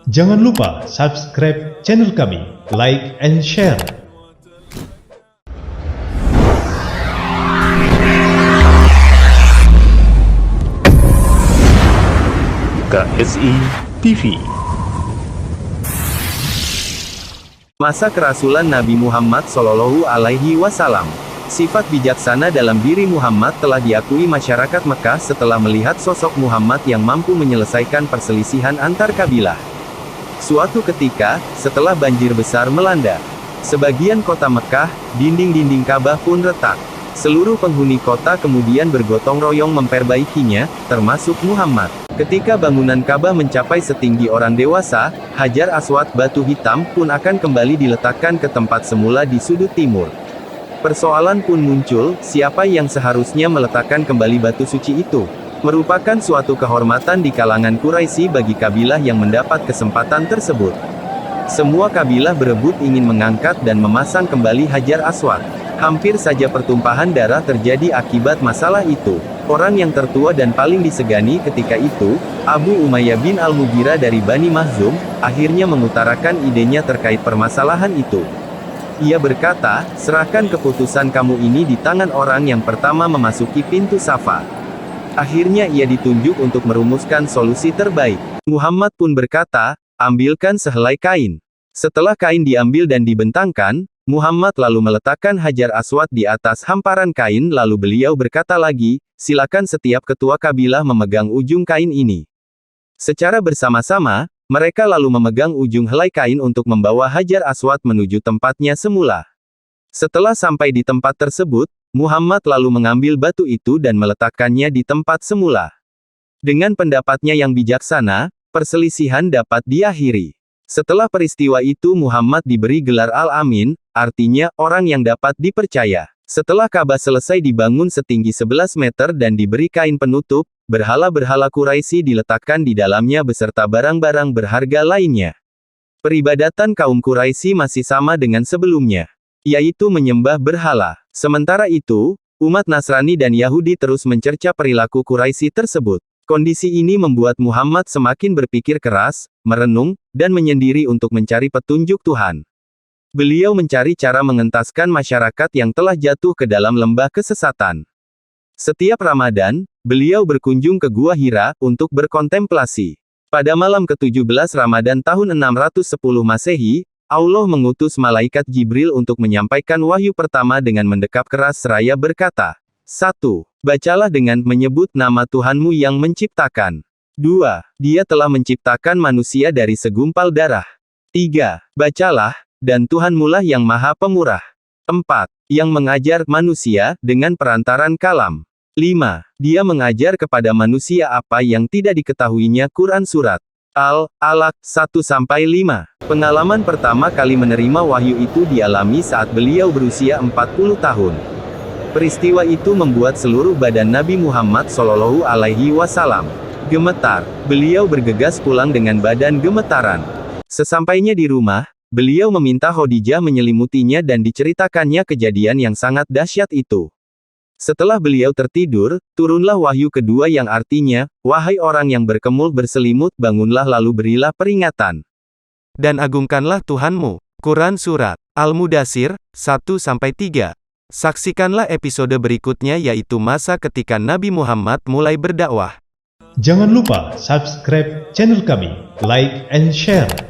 Jangan lupa subscribe channel kami, like and share. KSI TV. Masa kerasulan Nabi Muhammad Shallallahu Alaihi Wasallam. Sifat bijaksana dalam diri Muhammad telah diakui masyarakat Mekah setelah melihat sosok Muhammad yang mampu menyelesaikan perselisihan antar kabilah. Suatu ketika, setelah banjir besar melanda sebagian kota Mekah, dinding-dinding Ka'bah pun retak. Seluruh penghuni kota kemudian bergotong royong memperbaikinya, termasuk Muhammad. Ketika bangunan Ka'bah mencapai setinggi orang dewasa, Hajar Aswad batu hitam pun akan kembali diletakkan ke tempat semula di sudut timur. Persoalan pun muncul, siapa yang seharusnya meletakkan kembali batu suci itu? Merupakan suatu kehormatan di kalangan Quraisy bagi kabilah yang mendapat kesempatan tersebut. Semua kabilah berebut ingin mengangkat dan memasang kembali Hajar Aswad. Hampir saja pertumpahan darah terjadi akibat masalah itu. Orang yang tertua dan paling disegani ketika itu, Abu Umayyah bin Al-Mughirah dari Bani Makhzum, akhirnya mengutarakan idenya terkait permasalahan itu. Ia berkata, serahkan keputusan kamu ini di tangan orang yang pertama memasuki pintu Safa. Akhirnya ia ditunjuk untuk merumuskan solusi terbaik. Muhammad pun berkata, ambilkan sehelai kain. Setelah kain diambil dan dibentangkan, Muhammad lalu meletakkan Hajar Aswad di atas hamparan kain lalu beliau berkata lagi, silakan setiap ketua kabilah memegang ujung kain ini. Secara bersama-sama, mereka lalu memegang ujung helai kain untuk membawa Hajar Aswad menuju tempatnya semula. Setelah sampai di tempat tersebut, Muhammad lalu mengambil batu itu dan meletakkannya di tempat semula. Dengan pendapatnya yang bijaksana, perselisihan dapat diakhiri. Setelah peristiwa itu Muhammad diberi gelar Al-Amin, artinya orang yang dapat dipercaya. Setelah Ka'bah selesai dibangun setinggi 11 meter dan diberi kain penutup, berhala-berhala Quraisy diletakkan di dalamnya beserta barang-barang berharga lainnya. Peribadatan kaum Quraisy masih sama dengan sebelumnya, yaitu menyembah berhala. Sementara itu, umat Nasrani dan Yahudi terus mencerca perilaku Quraisy tersebut. Kondisi ini membuat Muhammad semakin berpikir keras, merenung, dan menyendiri untuk mencari petunjuk Tuhan. Beliau mencari cara mengentaskan masyarakat yang telah jatuh ke dalam lembah kesesatan. Setiap Ramadan, beliau berkunjung ke Gua Hira untuk berkontemplasi. Pada malam ke-17 Ramadan tahun 610 Masehi, Allah mengutus malaikat Jibril untuk menyampaikan wahyu pertama dengan mendekap keras seraya berkata, 1. Bacalah dengan menyebut nama Tuhanmu yang menciptakan. 2. Dia telah menciptakan manusia dari segumpal darah. 3. Bacalah, dan Tuhanmulah yang Maha Pemurah. 4. Yang mengajar manusia dengan perantaran kalam. 5. Dia mengajar kepada manusia apa yang tidak diketahuinya. Quran Surat Al-Alaq 1-5. Pengalaman pertama kali menerima wahyu itu dialami saat beliau berusia 40 tahun. Peristiwa itu membuat seluruh badan Nabi Muhammad Shallallahu Alaihi Wasallam gemetar. Beliau bergegas pulang dengan badan gemetaran. Sesampainya di rumah, beliau meminta Khadijah menyelimutinya dan diceritakannya kejadian yang sangat dahsyat itu. Setelah beliau tertidur, turunlah wahyu kedua yang artinya, wahai orang yang berkemul berselimut bangunlah lalu berilah peringatan. Dan agungkanlah Tuhanmu. Quran Surat Al-Mudaththir 1-3. Saksikanlah episode berikutnya yaitu masa ketika Nabi Muhammad mulai berdakwah. Jangan lupa subscribe channel kami, like and share.